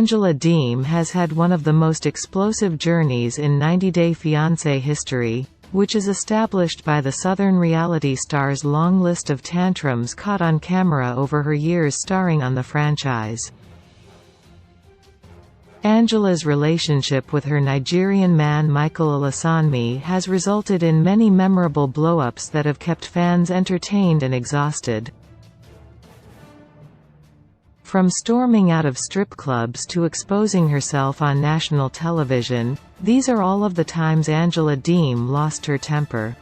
Angela Deem has had one of the most explosive journeys in 90-Day Fiancé history, which is established by the Southern reality star's long list of tantrums caught on camera over her years starring on the franchise. Angela's relationship with her Nigerian man Michael Olasanmi has resulted in many memorable blow-ups that have kept fans entertained and exhausted. From storming out of strip clubs to exposing herself on national television, these are all of the times Angela Deem lost her temper.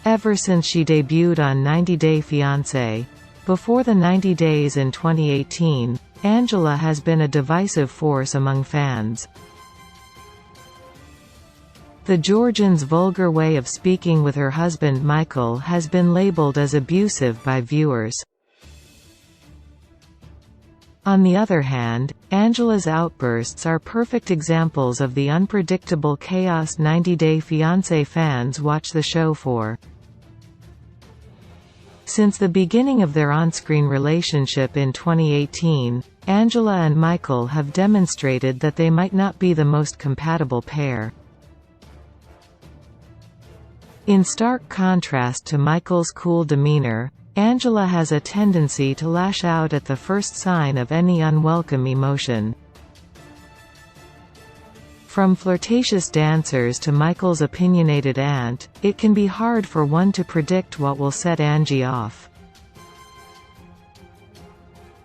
Ever since she debuted on 90-Day Fiancé, before the 90 Days in 2018, Angela has been a divisive force among fans. The Georgian's vulgar way of speaking with her husband Michael has been labeled as abusive by viewers. On the other hand, Angela's outbursts are perfect examples of the unpredictable chaos 90-Day Fiancé fans watch the show for. Since the beginning of their on-screen relationship in 2018, Angela and Michael have demonstrated that they might not be the most compatible pair. In stark contrast to Michael's cool demeanor, Angela has a tendency to lash out at the first sign of any unwelcome emotion. From flirtatious dancers to Michael's opinionated aunt, it can be hard for one to predict what will set Angie off.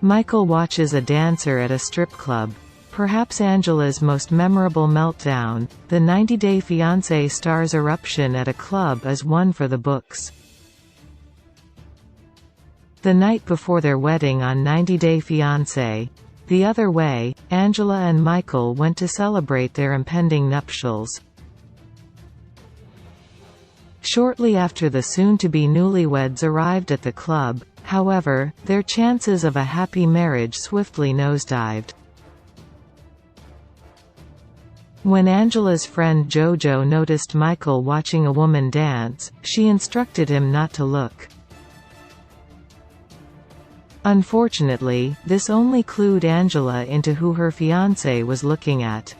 Michael watches a dancer at a strip club. Perhaps Angela's most memorable meltdown, the 90-Day Fiancé star's eruption at a club, is one for the books. The night before their wedding on 90-Day Fiancé, the other way, Angela and Michael went to celebrate their impending nuptials. Shortly after the soon-to-be newlyweds arrived at the club, however, their chances of a happy marriage swiftly nosedived. When Angela's friend Jojo noticed Michael watching a woman dance, she instructed him not to look. Unfortunately, this only clued Angela into who her fiancé was looking at.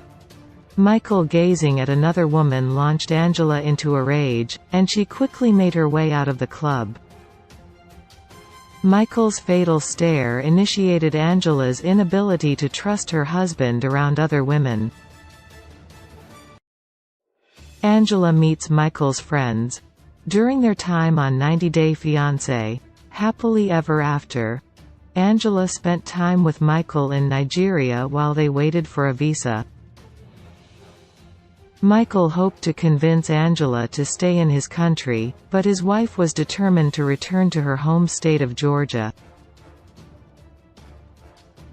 Michael gazing at another woman launched Angela into a rage, and she quickly made her way out of the club. Michael's fatal stare initiated Angela's inability to trust her husband around other women. Angela meets Michael's friends. During their time on 90-Day Fiancé, happily ever after, Angela spent time with Michael in Nigeria while they waited for a visa. Michael hoped to convince Angela to stay in his country, but his wife was determined to return to her home state of Georgia.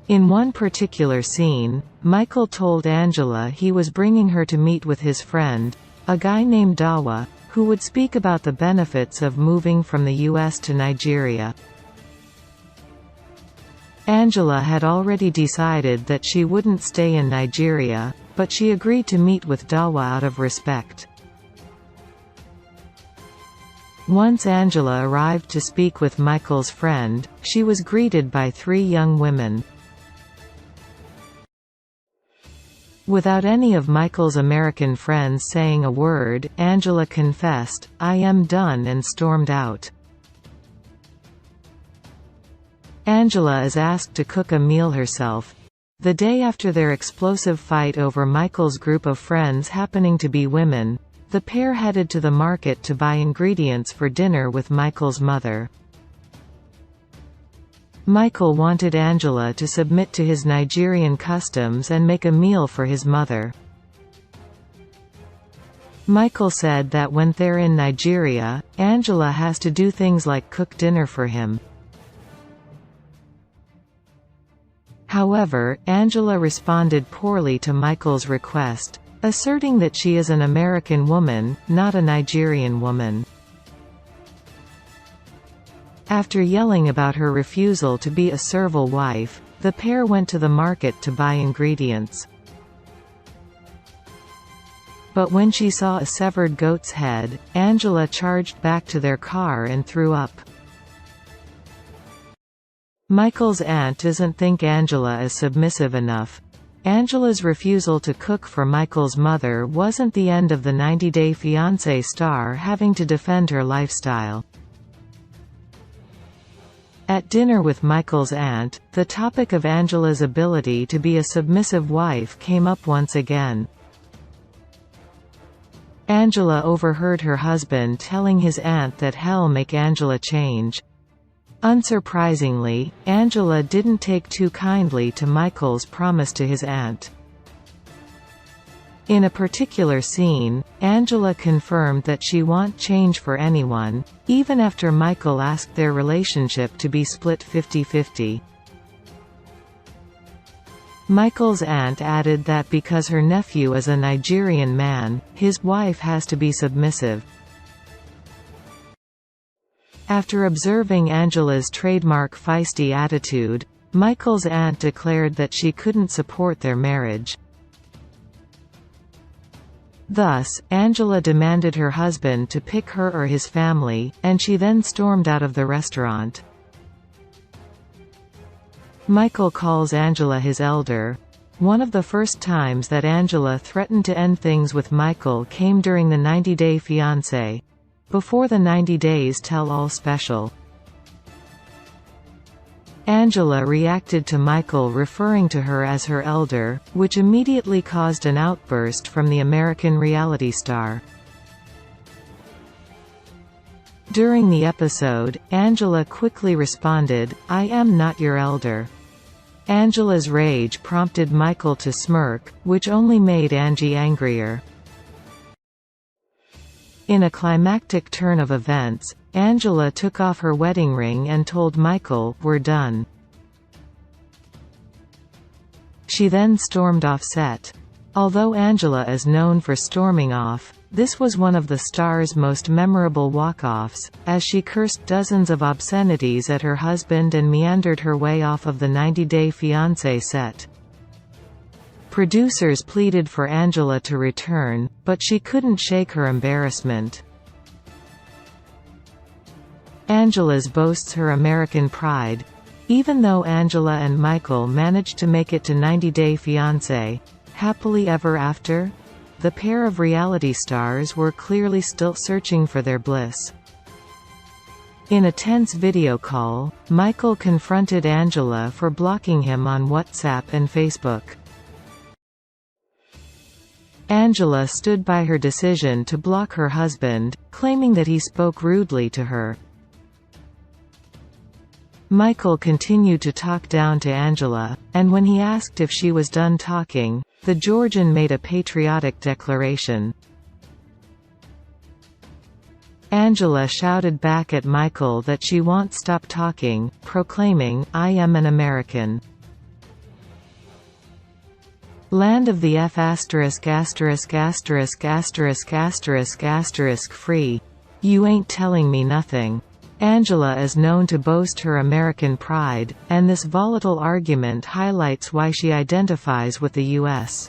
In one particular scene, Michael told Angela he was bringing her to meet with his friend, a guy named Dawa, who would speak about the benefits of moving from the US to Nigeria. Angela had already decided that she wouldn't stay in Nigeria, but she agreed to meet with Dawa out of respect. Once Angela arrived to speak with Michael's friend, she was greeted by 3 young women. Without any of Michael's American friends saying a word, Angela confessed, "I am done," and stormed out. Angela is asked to cook a meal herself. The day after their explosive fight over Michael's group of friends happening to be women, the pair headed to the market to buy ingredients for dinner with Michael's mother. Michael wanted Angela to submit to his Nigerian customs and make a meal for his mother. Michael said that when they're in Nigeria, Angela has to do things like cook dinner for him. However, Angela responded poorly to Michael's request, asserting that she is an American woman, not a Nigerian woman. After yelling about her refusal to be a servile wife, the pair went to the market to buy ingredients. But when she saw a severed goat's head, Angela charged back to their car and threw up. Michael's aunt doesn't think Angela is submissive enough. Angela's refusal to cook for Michael's mother wasn't the end of the 90-Day Fiancé star having to defend her lifestyle. At dinner with Michael's aunt, the topic of Angela's ability to be a submissive wife came up once again. Angela overheard her husband telling his aunt that hell make Angela change. Unsurprisingly, Angela didn't take too kindly to Michael's promise to his aunt. In a particular scene, Angela confirmed that she won't change for anyone, even after Michael asked their relationship to be split 50-50. Michael's aunt added that because her nephew is a Nigerian man, his wife has to be submissive. After observing Angela's trademark feisty attitude, Michael's aunt declared that she couldn't support their marriage. Thus, Angela demanded her husband to pick her or his family, and she then stormed out of the restaurant. Michael calls Angela his elder. One of the first times that Angela threatened to end things with Michael came during the 90-Day Fiancé, before the 90 Days Tell-All special. Angela reacted to Michael referring to her as her elder, which immediately caused an outburst from the American reality star. During the episode, Angela quickly responded, "I am not your elder." Angela's rage prompted Michael to smirk, which only made Angie angrier. In a climactic turn of events, Angela took off her wedding ring and told Michael, "We're done." She then stormed off set. Although Angela is known for storming off, this was one of the star's most memorable walk-offs, as she cursed dozens of obscenities at her husband and meandered her way off of the 90-Day Fiancé set. Producers pleaded for Angela to return, but she couldn't shake her embarrassment. Angela's boasts her American pride. Even though Angela and Michael managed to make it to 90-Day Fiancé, happily ever after, the pair of reality stars were clearly still searching for their bliss. In a tense video call, Michael confronted Angela for blocking him on WhatsApp and Facebook. Angela stood by her decision to block her husband, claiming that he spoke rudely to her. Michael continued to talk down to Angela, and when he asked if she was done talking, the Georgian made a patriotic declaration. Angela shouted back at Michael that she won't stop talking, proclaiming, "I am an American." Land of the F*** free. You ain't telling me nothing. Angela is known to boast her American pride, and this volatile argument highlights why she identifies with the U.S.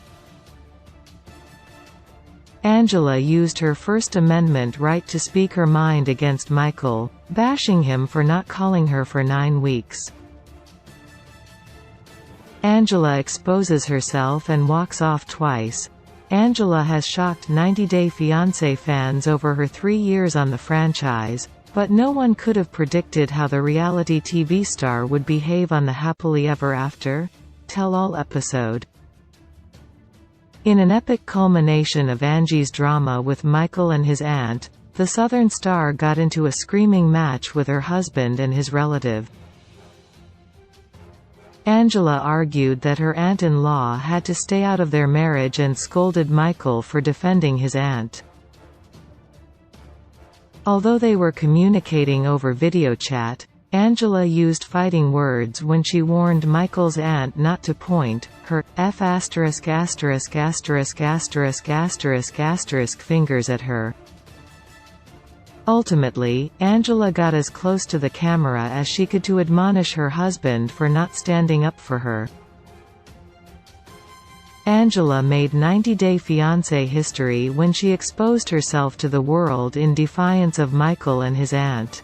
Angela used her First Amendment right to speak her mind against Michael, bashing him for not calling her for 9 weeks. Angela exposes herself and walks off twice. Angela has shocked 90-Day Fiancé fans over her 3 years on the franchise, but no one could have predicted how the reality TV star would behave on the Happily Ever After Tell-All episode. In an epic culmination of Angie's drama with Michael and his aunt, the Southern star got into a screaming match with her husband and his relative. Angela argued that her aunt-in-law had to stay out of their marriage and scolded Michael for defending his aunt. Although they were communicating over video chat, Angela used fighting words when she warned Michael's aunt not to point her fingers at her. Ultimately, Angela got as close to the camera as she could to admonish her husband for not standing up for her. Angela made 90-Day Fiancé history when she exposed herself to the world in defiance of Michael and his aunt.